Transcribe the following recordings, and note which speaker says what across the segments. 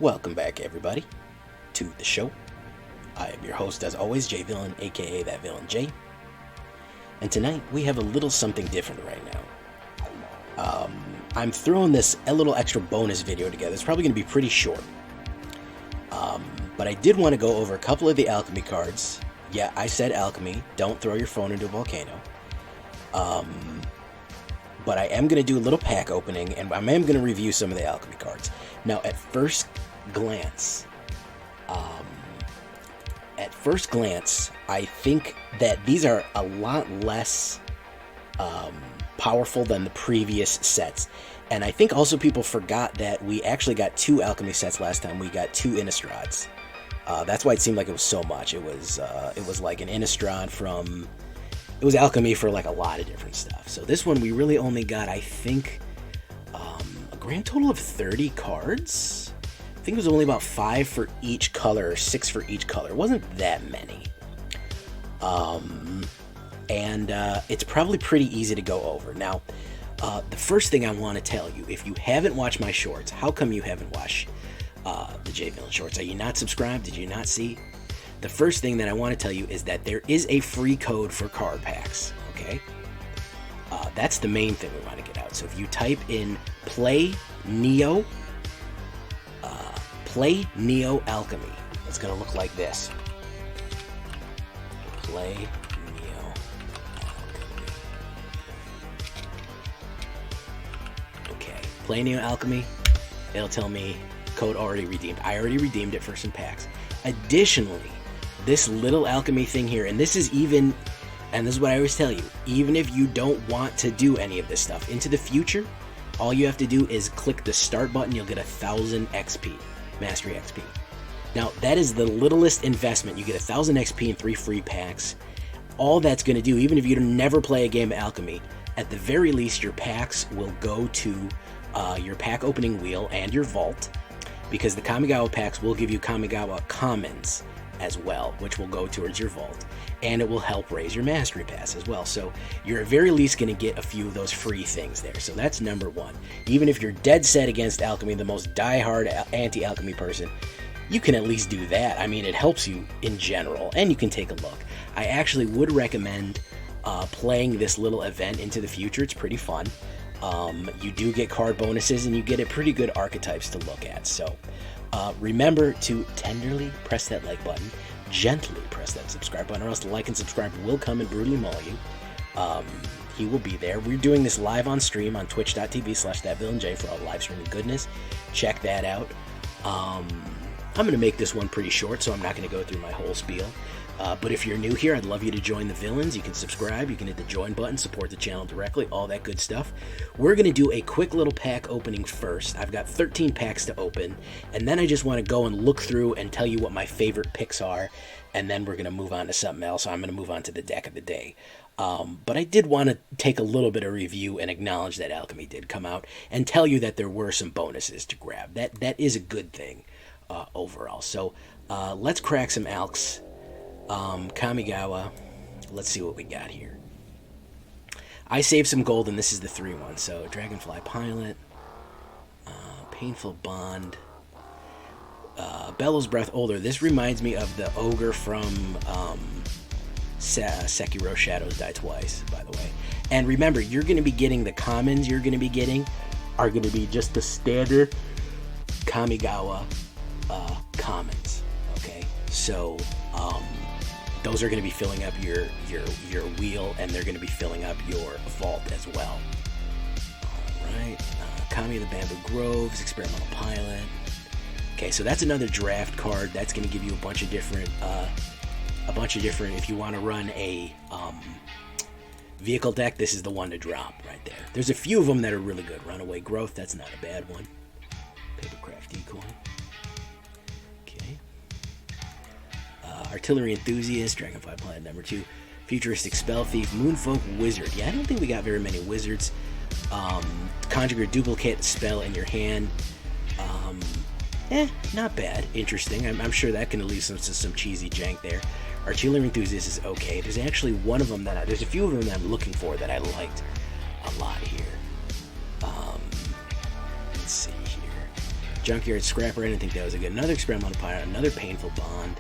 Speaker 1: Welcome back, everybody, to the show. I am your host, as always, J Villain, aka That Villain J. And tonight we have a little something different right now. I'm throwing this a little extra bonus video together. It's probably going to be pretty short. But I did want to go over a couple of the alchemy cards. Yeah, I said alchemy. Don't throw your phone into a volcano. But I am going to do a little pack opening, and I am going to review some of the alchemy cards. Now, at first glance, I think that these are a lot less powerful than the previous sets. And I think also people forgot that we actually got 2 alchemy sets last time. We got 2 Innistrads. That's why it seemed like it was so much. It was like an Innistrad from... It was alchemy for like a lot of different stuff. So this one we really only got, I think, a grand total of 30 cards. I think it was only about 5 for each color, or 6 for each color. It wasn't that many. And it's probably pretty easy to go over. Now, the first thing I want to tell you, if you haven't watched my shorts, how come you haven't watched the J Villain shorts? Are you not subscribed? Did you not see? The first thing that I want to tell you is that there is a free code for card packs, okay? That's the main thing we want to get out. So if you type in Play Neo Alchemy, it's going to look like this. Play Neo Alchemy. Okay, Play Neo Alchemy. It'll tell me code already redeemed. I already redeemed it for some packs. Additionally, this little alchemy thing here, and this is even, and this is what I always tell you, even if you don't want to do any of this stuff into the future, all you have to do is click the start button. You'll get 1,000 XP, Mastery XP. Now, that is the littlest investment. You get 1,000 XP and 3 free packs. All that's going to do, even if you never play a game of alchemy, at the very least, your packs will go to your pack opening wheel and your vault, because the Kamigawa packs will give you Kamigawa commons as well, which will go towards your vault, and it will help raise your mastery pass as well. So you're at very least going to get a few of those free things there. So that's number one. Even if you're dead set against alchemy, the most diehard anti-alchemy person, you can at least do that. I mean, it helps you in general, and you can take a look. I actually would recommend playing this little event into the future. It's pretty fun. You do get card bonuses, and you get a pretty good archetypes to look at. So remember to tenderly press that like button, gently press that subscribe button, or else the like and subscribe will come and brutally maul you. He will be there. We're doing this live on stream on twitch.tv/thatvillainj for all live streaming goodness. Check that out. I'm going to make this one pretty short, so I'm not going to go through my whole spiel. But if you're new here, I'd love you to join the villains. You can subscribe, you can hit the join button, support the channel directly, all that good stuff. We're going to do a quick little pack opening first. I've got 13 packs to open, and then I just want to go and look through and tell you what my favorite picks are, and then we're going to move on to something else. I'm going to move on to the deck of the day. But I did want to take a little bit of review and acknowledge that Alchemy did come out, and tell you that there were some bonuses to grab. That is a good thing overall. So let's crack some alks. Kamigawa, let's see what we got here. I saved some gold, and this is the 3-1. So Dragonfly Pilot, Painful Bond, Bellows Breath Older. This reminds me of the ogre from Sekiro Shadows Die Twice, by the way. And remember, you're going to be getting the commons. You're going to be getting are going to be just the standard Kamigawa commons. Okay, so those are going to be filling up your wheel, and they're going to be filling up your vault as well. All right, Kami of the Bamboo Groves, Experimental Pilot. Okay, so that's another draft card. That's going to give you a bunch of different. If you want to run a vehicle deck, this is the one to drop right there. There's a few of them that are really good. Runaway Growth, that's not a bad one. Papercraft Decoy. Artillery Enthusiast, Dragonfly Pilot number 2, Futuristic Spell Thief, Moonfolk Wizard. Yeah, I don't think we got very many wizards. Conjure your duplicate spell in your hand. Not bad. Interesting. I'm sure that can lead some cheesy jank there. Artillery Enthusiast is okay. There's actually one of them there's a few of them that I'm looking for that I liked a lot here. Let's see here. Junkyard Scrapper, I didn't think that was a good. Another Experimental Pirate, another Painful Bond.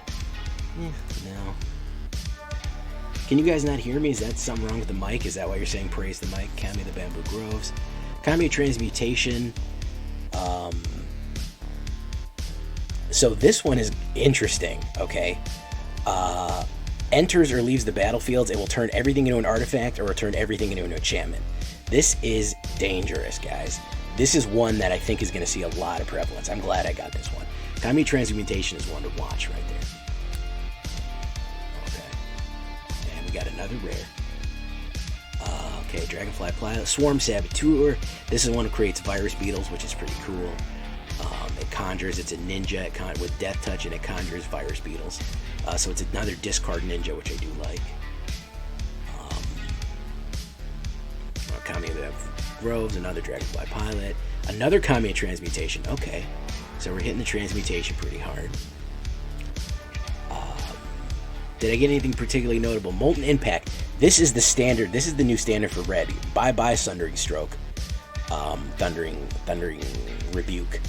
Speaker 1: No. Can you guys not hear me? Is that something wrong with the mic? Is that why you're saying praise the mic? Kami the Bamboo Groves. Kami Transmutation. So this one is interesting, okay? Enters or leaves the battlefields, it will turn everything into an artifact or return everything into an enchantment. This is dangerous, guys. This is one that I think is going to see a lot of prevalence. I'm glad I got this one. Kami Transmutation is one to watch right there. Okay. And we got another rare. Okay, Dragonfly Pilot. Swarm Saboteur. This is one that creates virus beetles, which is pretty cool. It conjures, it's a ninja with Death Touch, and it conjures virus beetles. So it's another discard ninja, which I do like. Kamigawa Groves, another Dragonfly Pilot, another Kamigawa Transmutation. Okay, so we're hitting the Transmutation pretty hard. Did I get anything particularly notable? Molten Impact. This is the standard. This is the new standard for red. Bye-bye Sundering Stroke. Thundering Rebuke.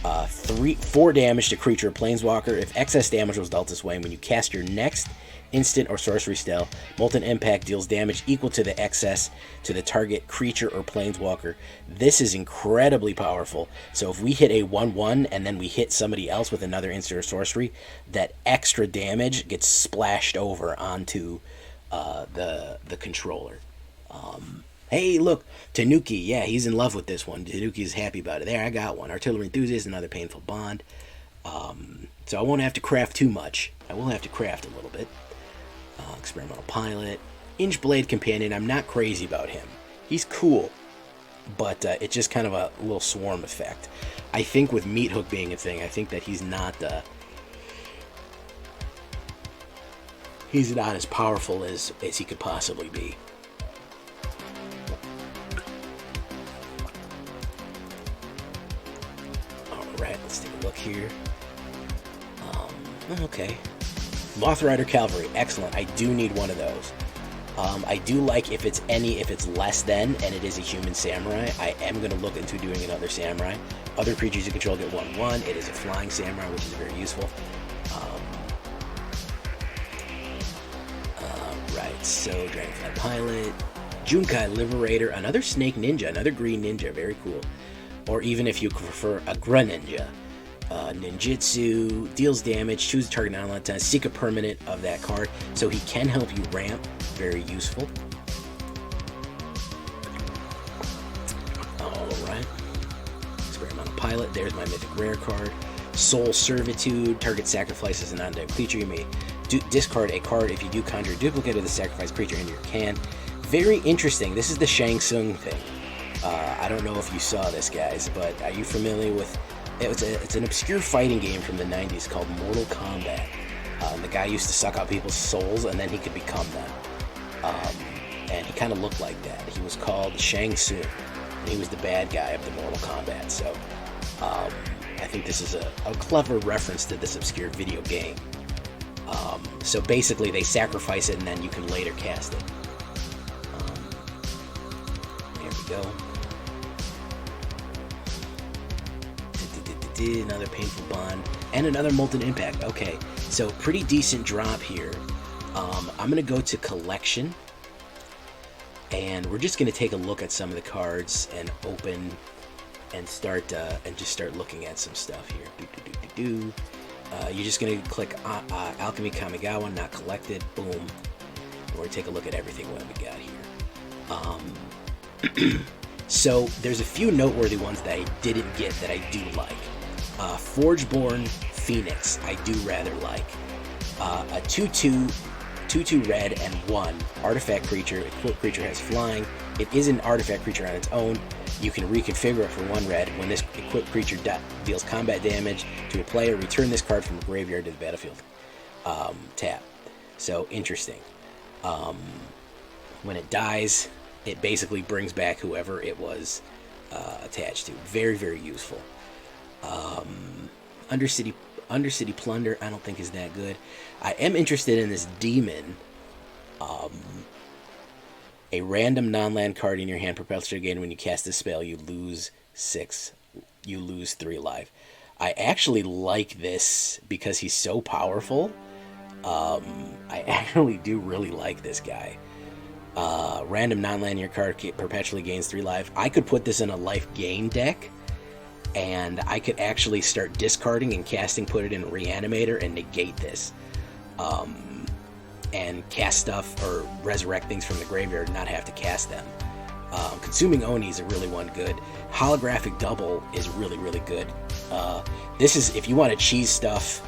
Speaker 1: 4 damage to creature or planeswalker. If excess damage was dealt this way, when you cast your next instant or sorcery spell, Molten Impact deals damage equal to the excess to the target creature or planeswalker. This is incredibly powerful. So if we hit a 1/1 and then we hit somebody else with another instant or sorcery, that extra damage gets splashed over onto the controller. Hey, look, Tanuki. Yeah, he's in love with this one. Tanuki's happy about it. There, I got one. Artillery Enthusiast, another Painful Bond. So I won't have to craft too much. I will have to craft a little bit. Experimental Pilot. Inchblade Companion. I'm not crazy about him. He's cool, but it's just kind of a little swarm effect. I think with Meat Hook being a thing, I think that he's not as powerful as he could possibly be. Alright, let's take a look here. Okay. Moth Rider Cavalry, excellent. I do need one of those. I do like if it's less than, and it is a human samurai, I am going to look into doing another samurai. Other creatures you control get 1/1. It is a flying samurai, which is very useful. Right, so Dragonfly Pilot, Junkai Liberator, another Snake Ninja, another Green Ninja, very cool. Or even if you prefer a Greninja. Ninjutsu, deals damage, choose a target non-land time, seek a permanent of that card, so he can help you ramp, very useful. Alright. Experimental Pilot, there's my Mythic Rare card. Soul Servitude, target sacrifices a non-dead creature, you may discard a card if you do conjure a duplicate of the sacrificed creature into your can. Very interesting, this is the Shang Tsung thing. I don't know if you saw this, guys, but are you familiar with... It's an obscure fighting game from the 90s called Mortal Kombat. The guy used to suck out people's souls and then he could become them. And he kind of looked like that. He was called Shang Tsung. And he was the bad guy of the Mortal Kombat. So I think this is a clever reference to this obscure video game. So basically they sacrifice it and then you can later cast it. There we go. Another Painful Bond, and another Molten Impact. Okay, so pretty decent drop here. I'm going to go to Collection, and we're just going to take a look at some of the cards and open and start looking at some stuff here. You're just going to click Alchemy Kamigawa, not collected. Boom. We're going to take a look at everything what we got here. So there's a few noteworthy ones that I didn't get that I do like. Forgeborn Phoenix, I do rather like. A 2/2 red and 1 artifact creature. Equipped creature has flying. It is an artifact creature on its own. You can reconfigure it for 1 red. When this equipped creature deals combat damage to a player, return this card from the graveyard to the battlefield. Tap. So interesting. When it dies, it basically brings back whoever it was attached to. Very, very useful. Undercity Plunder, I don't think is that good. I am interested in this Demon. A random non-land card in your hand perpetually again when you cast a spell, you lose 6 you lose 3 life. I actually like this because he's so powerful. I actually do really like this guy. Random non-linear card perpetually gains 3 life. I could put this in a life gain deck, and I could actually start discarding and casting, put it in Reanimator, and negate this. And cast stuff or resurrect things from the graveyard, not have to cast them. Consuming Oni is a really one good. Holographic Double is really, really good. This is if you want to cheese stuff.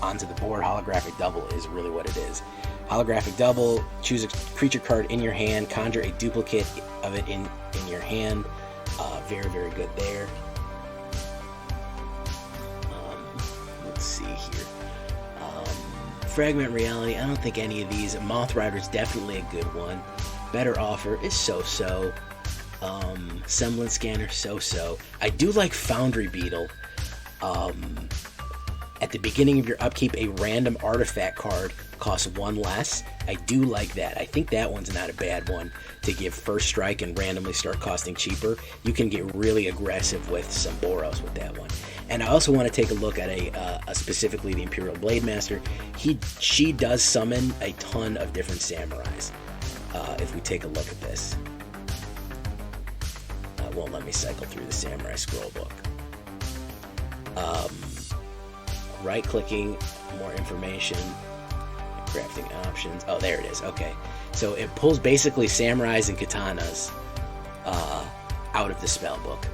Speaker 1: Onto the board, Holographic Double is really what it is. Holographic Double, choose a creature card in your hand, conjure a duplicate of it in your hand. Very, very good there. Let's see here. Fragment Reality, I don't think any of these. Moth Rider is definitely a good one. Better Offer is so-so. Semblance Scanner, so-so. I do like Foundry Beetle. At the beginning of your upkeep, a random artifact card costs 1 less. I do like that. I think that one's not a bad one to give first strike and randomly start costing cheaper. You can get really aggressive with some Boros with that one. And I also want to take a look at specifically the Imperial Blade Master. She does summon a ton of different samurais. If we take a look at this, won't let me cycle through the Samurai Scroll book. Right-clicking, more information, crafting options. Oh, there it is. Okay, so it pulls basically samurais and katanas out of the spell book.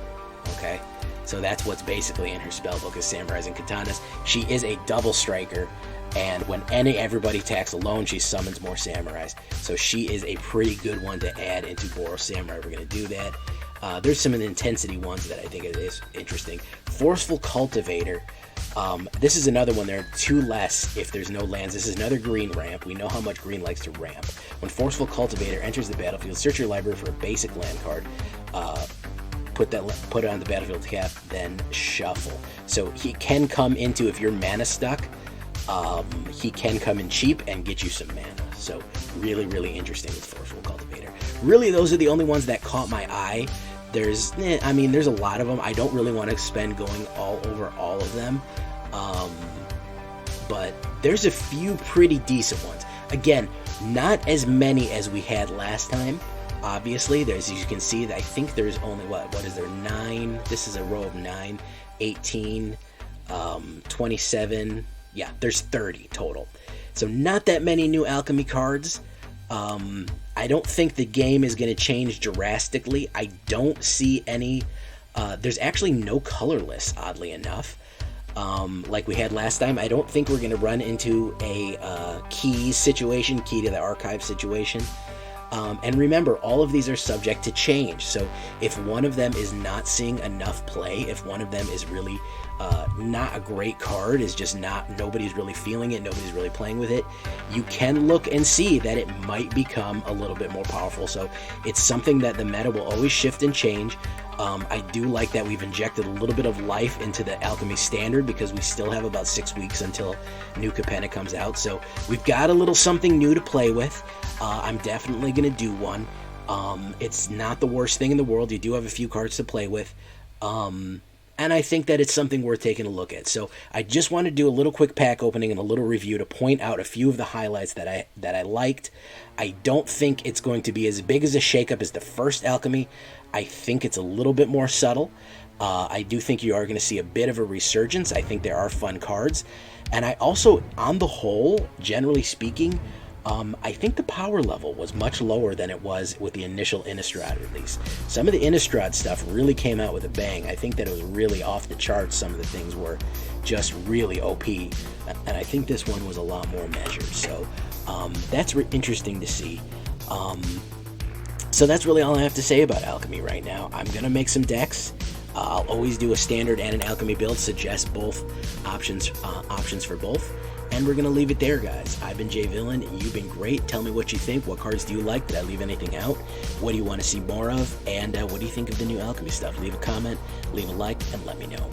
Speaker 1: Okay, so that's what's basically in her spell book is samurais and katanas. She is a double striker, and when everybody attacks alone, she summons more samurais. So she is a pretty good one to add into Boros Samurai. We're going to do that. There's some intensity ones that I think is interesting. Forceful Cultivator. This is another one. There are 2 less if there's no lands. This is another green ramp. We know how much green likes to ramp. When Forceful Cultivator enters the battlefield, search your library for a basic land card. Put it on the battlefield cap, then shuffle. So he can come into, if you're mana stuck, he can come in cheap and get you some mana. So really, really interesting with Forceful Cultivator. Really, those are the only ones that caught my eye. There's a lot of them. I don't really want to spend going all over all of them. But there's a few pretty decent ones. Again, not as many as we had last time. Obviously, as you can see, I think there's only, what is there, 9? This is a row of 9, 18, 27. Yeah, there's 30 total. So not that many new alchemy cards. I don't think the game is going to change drastically. I don't see any. There's actually no colorless, oddly enough. Like we had last time. I don't think we're going to run into a key to the archive situation. And remember, all of these are subject to change. So if one of them is not seeing enough play, if one of them is really not a great card, is just nobody's really feeling it, nobody's really playing with it, you can look and see that it might become a little bit more powerful. So it's something that the meta will always shift and change. I do like that we've injected a little bit of life into the Alchemy Standard because we still have about 6 weeks until New Capenna comes out. So we've got a little something new to play with. I'm definitely going to do one. It's not the worst thing in the world. You do have a few cards to play with. And I think that it's something worth taking a look at. So I just want to do a little quick pack opening and a little review to point out a few of the highlights that I liked. I don't think it's going to be as big as a shakeup as the first Alchemy. I think it's a little bit more subtle. I do think you are going to see a bit of a resurgence. I think there are fun cards. And I also, on the whole, generally speaking, I think the power level was much lower than it was with the initial Innistrad release. Some of the Innistrad stuff really came out with a bang. I think that it was really off the charts. Some of the things were just really OP. And I think this one was a lot more measured. So that's interesting to see. So that's really all I have to say about Alchemy right now. I'm going to make some decks. I'll always do a standard and an Alchemy build, suggest both options for both. And we're going to leave it there, guys. I've been Jay Villain. You've been great. Tell me what you think. What cards do you like? Did I leave anything out? What do you want to see more of? And what do you think of the new Alchemy stuff? Leave a comment, leave a like, and let me know.